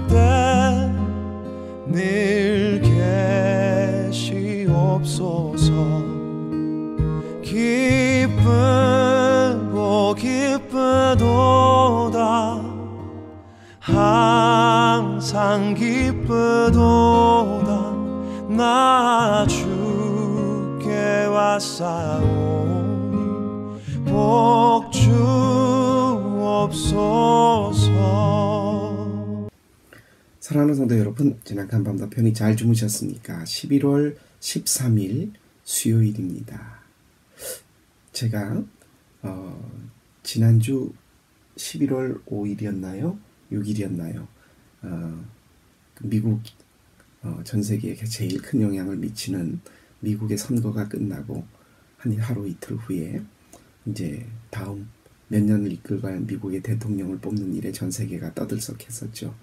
때 늘 계시옵소서. 기쁘고 기쁘도다 항상 기쁘도다 나 주께 왔사오니 복 주옵소서. 사랑하는 성도 여러분, 지난 밤도 편히 잘 주무셨습니까? 11월 13일 수요일입니다. 제가 지난주 11월 5일이었나요? 6일이었나요? 미국 전 세계에 제일 큰 영향을 미치는 미국의 선거가 끝나고 한 하루 이틀 후에 이제 다음 몇 년을 이끌어갈 미국의 대통령을 뽑는 일에 전 세계가 떠들썩했었죠.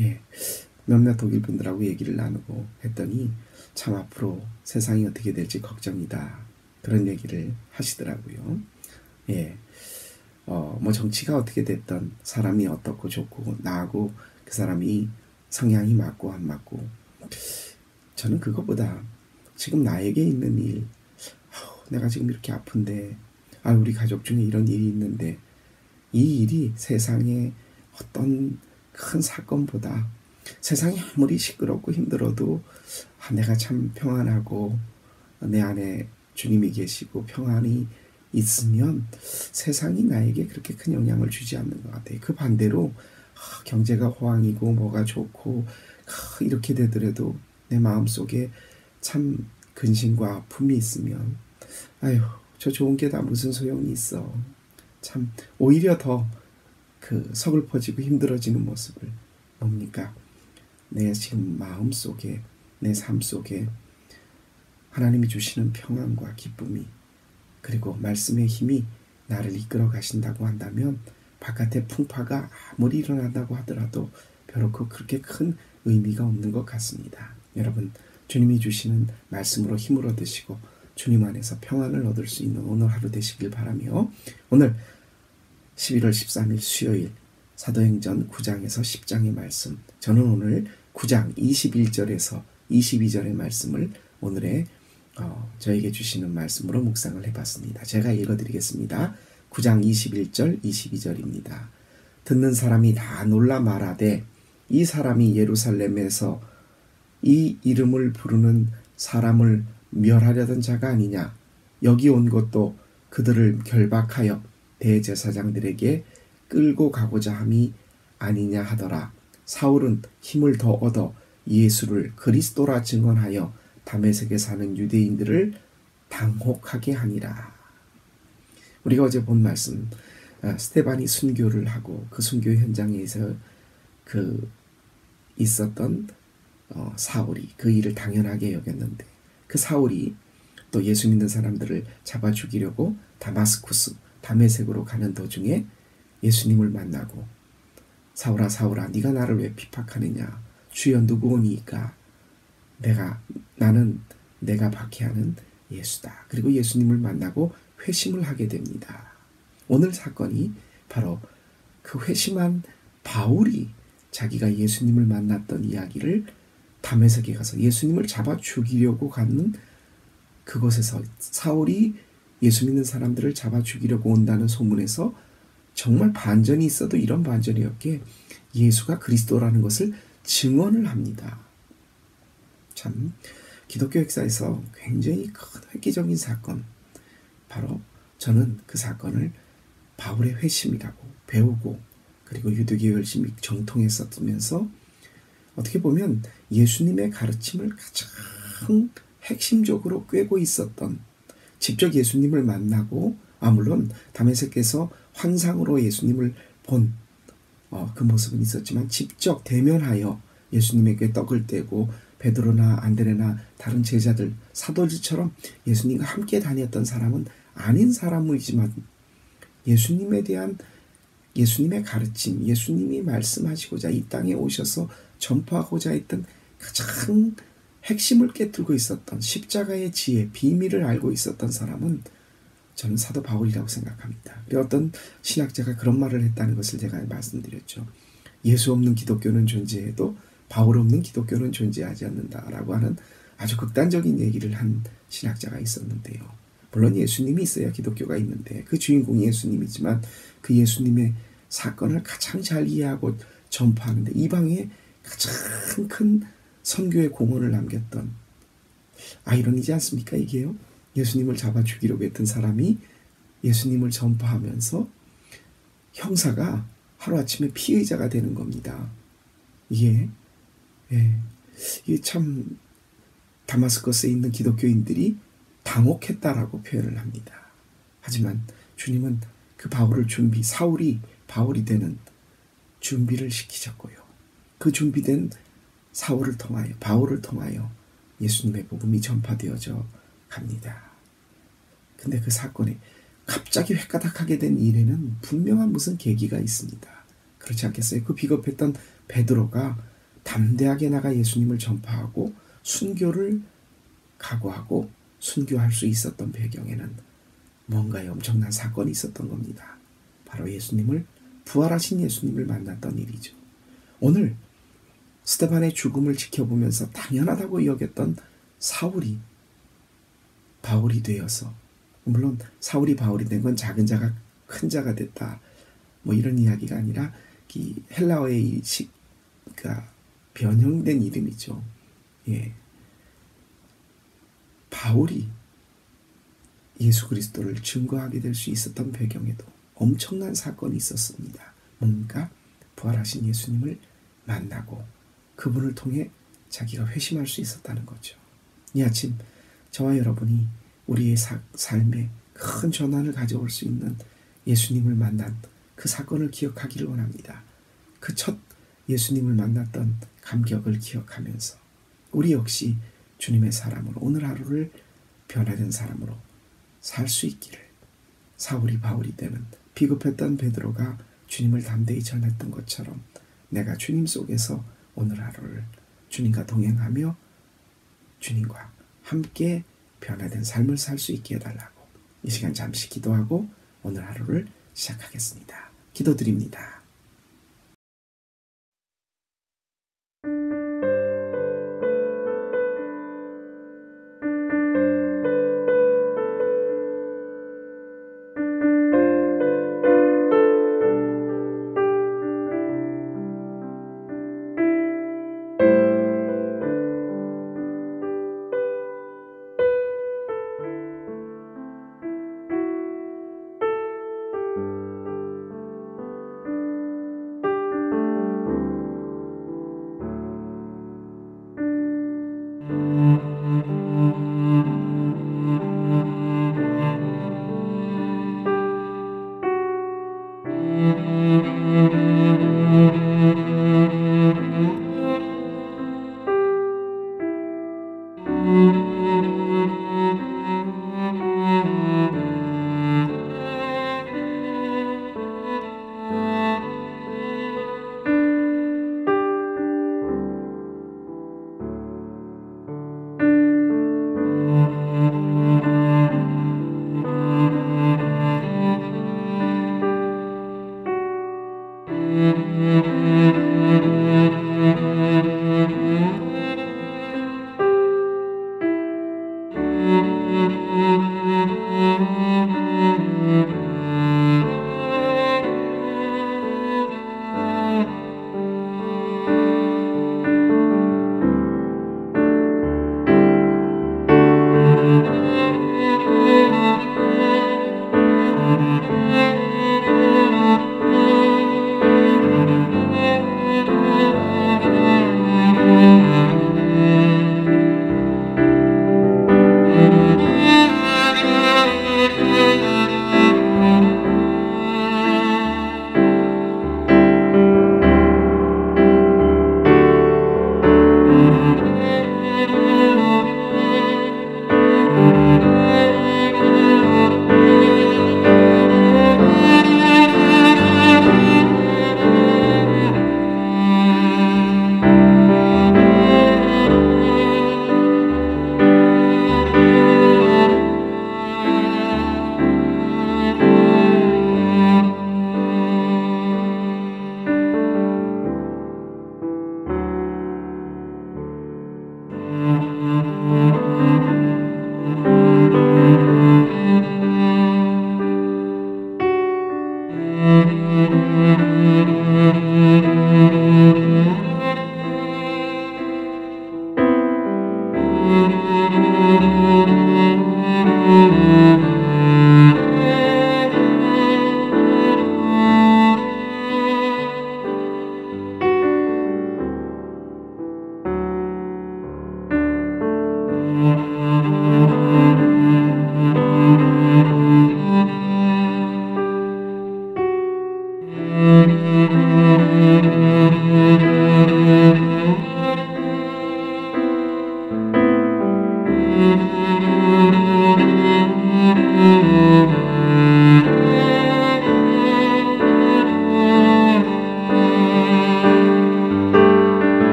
예, 몇몇 독일 분들하고 얘기를 나누고 했더니 참 앞으로 세상이 어떻게 될지 걱정이다, 그런 얘기를 하시더라고요. 예, 뭐 정치가 어떻게 됐던 사람이 어떻고 좋고 나하고 그 사람이 성향이 맞고 안 맞고, 저는 그거보다 지금 나에게 있는 일, 내가 지금 이렇게 아픈데, 우리 가족 중에 이런 일이 있는데, 이 일이 세상에 어떤 큰 사건보다, 세상이 아무리 시끄럽고 힘들어도 내가 참 평안하고 내 안에 주님이 계시고 평안이 있으면 세상이 나에게 그렇게 큰 영향을 주지 않는 것 같아요. 그 반대로 경제가 호황이고 뭐가 좋고 이렇게 되더라도 내 마음속에 참 근심과 아픔이 있으면 저 좋은 게 다 무슨 소용이 있어. 참 오히려 더 서글퍼지고 힘들어지는 모습을 뭡니까? 내 지금 마음속에, 내 삶 속에 하나님이 주시는 평안과 기쁨이, 그리고 말씀의 힘이 나를 이끌어 가신다고 한다면 바깥의 풍파가 아무리 일어난다고 하더라도 별로 그렇게 큰 의미가 없는 것 같습니다. 여러분, 주님이 주시는 말씀으로 힘을 얻으시고 주님 안에서 평안을 얻을 수 있는 오늘 하루 되시길 바라며, 오늘 11월 13일 수요일 사도행전 9장에서 10장의 말씀, 저는 오늘 9장 21절에서 22절의 말씀을 오늘의 저에게 주시는 말씀으로 묵상을 해봤습니다. 제가 읽어드리겠습니다. 9장 21절 22절입니다. 듣는 사람이 다 놀라 말하되 이 사람이 예루살렘에서 이 이름을 부르는 사람을 멸하려던 자가 아니냐. 여기 온 것도 그들을 결박하여 대제사장들에게 끌고 가고자 함이 아니냐 하더라. 사울은 힘을 더 얻어 예수를 그리스도라 증언하여 다메섹에 사는 유대인들을 당혹하게 하니라. 우리가 어제 본 말씀, 스데반이 순교를 하고 그 순교 현장에서 있었던 사울이 그 일을 당연하게 여겼는데, 그 사울이 또 예수 믿는 사람들을 잡아 죽이려고 다마스쿠스, 다메섹으로 가는 도중에 예수님을 만나고, 사울아 사울아 네가 나를 왜 핍박하느냐, 주여 누구오니까, 나는 내가 박해하는 예수다. 그리고 예수님을 만나고 회심을 하게 됩니다. 오늘 사건이 바로 그 회심한 바울이 자기가 예수님을 만났던 이야기를 다메섹에 가서 예수님을 잡아 죽이려고 가는 그곳에서, 사울이 예수 믿는 사람들을 잡아 죽이려고 온다는 소문에서 정말 반전이 있어도 이런 반전이 없게 예수가 그리스도라는 것을 증언을 합니다. 참 기독교 역사에서 굉장히 큰 획기적인 사건, 바로 저는 그 사건을 바울의 회심이라고 배우고, 그리고 유대교에 열심히 정통했었으면서 어떻게 보면 예수님의 가르침을 가장 핵심적으로 꿰고 있었던, 직접 예수님을 만나고, 물론 다메섹에서 환상으로 예수님을 본 그 모습은 있었지만 직접 대면하여 예수님에게 떡을 떼고 베드로나 안드레나 다른 제자들, 사도들처럼 예수님과 함께 다녔던 사람은 아닌 사람이지만 예수님에 대한 예수님의 가르침, 예수님이 말씀하시고자 이 땅에 오셔서 전파하고자 했던 가장 핵심을 깨뜨리고 있었던 십자가의 지혜, 비밀을 알고 있었던 사람은 저는 사도 바울이라고 생각합니다. 어떤 신학자가 그런 말을 했다는 것을 제가 말씀드렸죠. 예수 없는 기독교는 존재해도 바울 없는 기독교는 존재하지 않는다라고 하는 아주 극단적인 얘기를 한 신학자가 있었는데요. 물론 예수님이 있어야 기독교가 있는데 그 주인공이 예수님이지만 그 예수님의 사건을 가장 잘 이해하고 전파하는데 이방에 가장 큰 선교의 공헌을 남겼던, 아이러니지 않습니까 이게요? 예수님을 잡아 죽이려고 했던 사람이 예수님을 전파하면서 형사가 하루아침에 피의자가 되는 겁니다. 이게 참 다마스커스에 있는 기독교인들이 당혹했다라고 표현을 합니다. 하지만 주님은 그 사울이 바울이 되는 준비를 시키셨고요. 그 준비된 바울을 통하여 예수님의 복음이 전파되어져 갑니다. 근데 그 사건에 갑자기 획가닥하게 된 일에는 분명한 무슨 계기가 있습니다. 그렇지 않겠어요? 그 비겁했던 베드로가 담대하게 나가 예수님을 전파하고 순교를 각오하고 순교할 수 있었던 배경에는 뭔가의 엄청난 사건이 있었던 겁니다. 바로 부활하신 예수님을 만났던 일이죠. 오늘 스데반의 죽음을 지켜보면서 당연하다고 여겼던 사울이 바울이 되어서, 물론 사울이 바울이 된 건 작은 자가 큰 자가 됐다 뭐 이런 이야기가 아니라 이 헬라어의 그러니까 변형된 이름이죠. 바울이 예수 그리스도를 증거하게 될 수 있었던 배경에도 엄청난 사건이 있었습니다. 뭔가 부활하신 예수님을 만나고 그분을 통해 자기가 회심할 수 있었다는 거죠. 이 아침 저와 여러분이 우리의 삶에 큰 전환을 가져올 수 있는 예수님을 만난 그 사건을 기억하기를 원합니다. 그 첫 예수님을 만났던 감격을 기억하면서 우리 역시 주님의 사람으로 오늘 하루를 변화된 사람으로 살 수 있기를, 사울이 바울이 되는 비겁했던 베드로가 주님을 담대히 전했던 것처럼 내가 주님 속에서 오늘 하루를 주님과 동행하며 주님과 함께 변화된 삶을 살 수 있게 해달라고 이 시간 잠시 기도하고 오늘 하루를 시작하겠습니다. 기도드립니다.